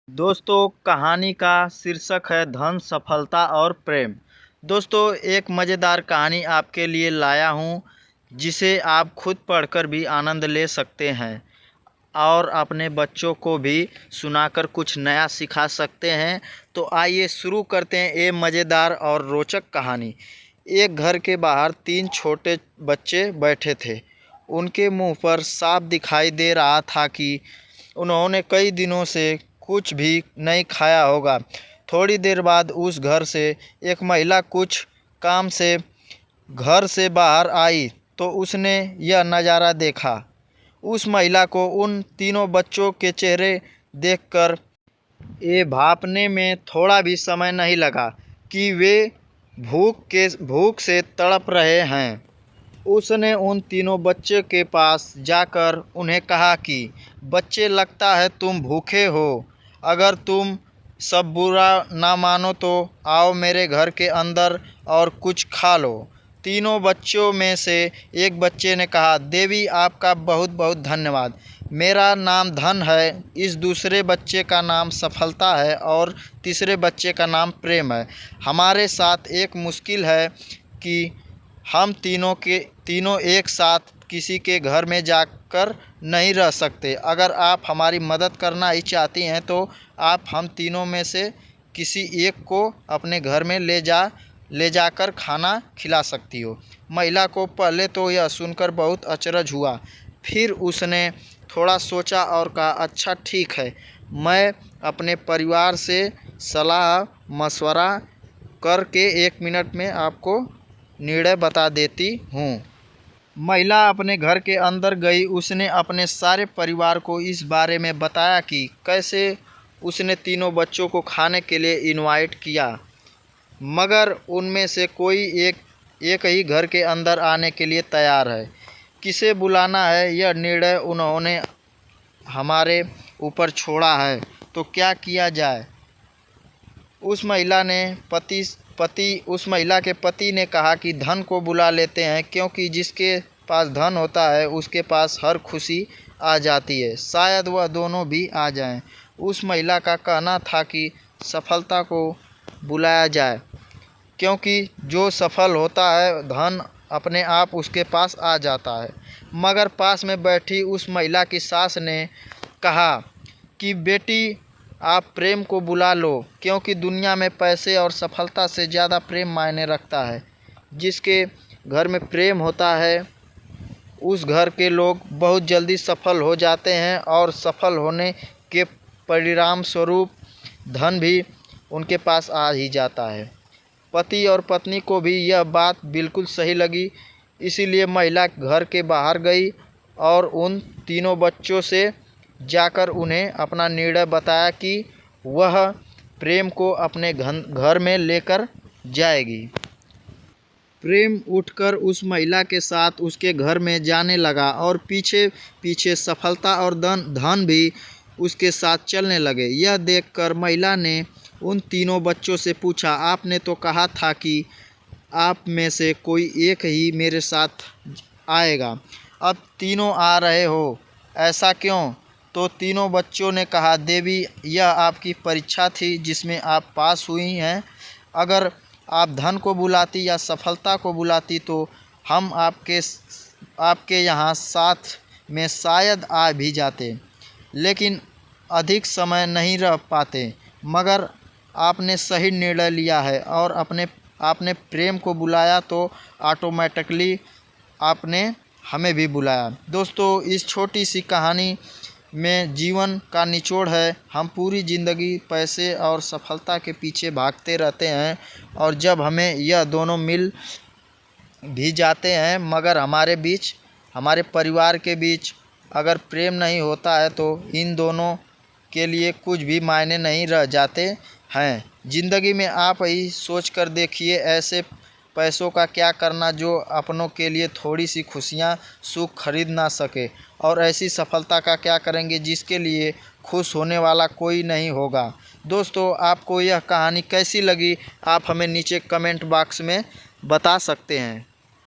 दोस्तों, कहानी का शीर्षक है धन, सफलता और प्रेम। दोस्तों, एक मज़ेदार कहानी आपके लिए लाया हूँ जिसे आप खुद पढ़कर भी आनंद ले सकते हैं और अपने बच्चों को भी सुनाकर कुछ नया सिखा सकते हैं। तो आइए शुरू करते हैं ये मज़ेदार और रोचक कहानी। एक घर के बाहर तीन छोटे बच्चे बैठे थे। उनके मुंह पर साफ दिखाई दे रहा था कि उन्होंने कई दिनों से कुछ भी नहीं खाया होगा। थोड़ी देर बाद उस घर से एक महिला कुछ काम से घर से बाहर आई तो उसने यह नज़ारा देखा। उस महिला को उन तीनों बच्चों के चेहरे देखकर ये भांपने में थोड़ा भी समय नहीं लगा कि वे भूख से तड़प रहे हैं। उसने उन तीनों बच्चों के पास जाकर उन्हें कहा कि बच्चे, लगता है तुम भूखे हो। अगर तुम सब बुरा ना मानो तो आओ मेरे घर के अंदर और कुछ खा लो। तीनों बच्चों में से एक बच्चे ने कहा, देवी आपका बहुत बहुत धन्यवाद। मेरा नाम धन है, इस दूसरे बच्चे का नाम सफलता है और तीसरे बच्चे का नाम प्रेम है। हमारे साथ एक मुश्किल है कि हम तीनों एक साथ किसी के घर में जाकर नहीं रह सकते। अगर आप हमारी मदद करना ही चाहती हैं तो आप हम तीनों में से किसी एक को अपने घर में ले जाकर खाना खिला सकती हो। महिला को पहले तो यह सुनकर बहुत अचरज हुआ, फिर उसने थोड़ा सोचा और कहा, अच्छा ठीक है, मैं अपने परिवार से सलाह मशवरा करके 1 मिनट में आपको निर्णय बता देती हूँ। महिला अपने घर के अंदर गई। उसने अपने सारे परिवार को इस बारे में बताया कि कैसे उसने तीनों बच्चों को खाने के लिए इनवाइट किया, मगर उनमें से कोई एक ही घर के अंदर आने के लिए तैयार है। किसे बुलाना है यह निर्णय उन्होंने हमारे ऊपर छोड़ा है, तो क्या किया जाए। उस महिला के पति ने कहा कि धन को बुला लेते हैं, क्योंकि जिसके पास धन होता है उसके पास हर खुशी आ जाती है। शायद वह दोनों भी आ जाएं। उस महिला का कहना था कि सफलता को बुलाया जाए, क्योंकि जो सफल होता है धन अपने आप उसके पास आ जाता है। मगर पास में बैठी उस महिला की सास ने कहा कि बेटी, आप प्रेम को बुला लो, क्योंकि दुनिया में पैसे और सफलता से ज़्यादा प्रेम मायने रखता है। जिसके घर में प्रेम होता है उस घर के लोग बहुत जल्दी सफल हो जाते हैं और सफल होने के परिणाम स्वरूप धन भी उनके पास आ ही जाता है। पति और पत्नी को भी यह बात बिल्कुल सही लगी, इसीलिए महिला घर के बाहर गई और उन तीनों बच्चों से जाकर उन्हें अपना निर्णय बताया कि वह प्रेम को अपने घर में लेकर जाएगी। प्रेम उठकर उस महिला के साथ उसके घर में जाने लगा और पीछे पीछे सफलता और धन भी उसके साथ चलने लगे। यह देखकर महिला ने उन तीनों बच्चों से पूछा, आपने तो कहा था कि आप में से कोई एक ही मेरे साथ आएगा, अब तीनों आ रहे हो, ऐसा क्यों। तो तीनों बच्चों ने कहा, देवी यह आपकी परीक्षा थी जिसमें आप पास हुई हैं। अगर आप धन को बुलाती या सफलता को बुलाती तो हम आपके यहाँ साथ में शायद आ भी जाते, लेकिन अधिक समय नहीं रह पाते। मगर आपने सही निर्णय लिया है और आपने प्रेम को बुलाया तो ऑटोमेटिकली आपने हमें भी बुलाया। दोस्तों, इस छोटी सी कहानी में जीवन का निचोड़ है। हम पूरी ज़िंदगी पैसे और सफलता के पीछे भागते रहते हैं और जब हमें यह दोनों मिल भी जाते हैं, मगर हमारे परिवार के बीच अगर प्रेम नहीं होता है तो इन दोनों के लिए कुछ भी मायने नहीं रह जाते हैं। ज़िंदगी में आप ही सोच कर देखिए, ऐसे पैसों का क्या करना जो अपनों के लिए थोड़ी सी खुशियाँ सुख खरीद ना सके, और ऐसी सफलता का क्या करेंगे जिसके लिए खुश होने वाला कोई नहीं होगा। दोस्तों, आपको यह कहानी कैसी लगी आप हमें नीचे कमेंट बॉक्स में बता सकते हैं।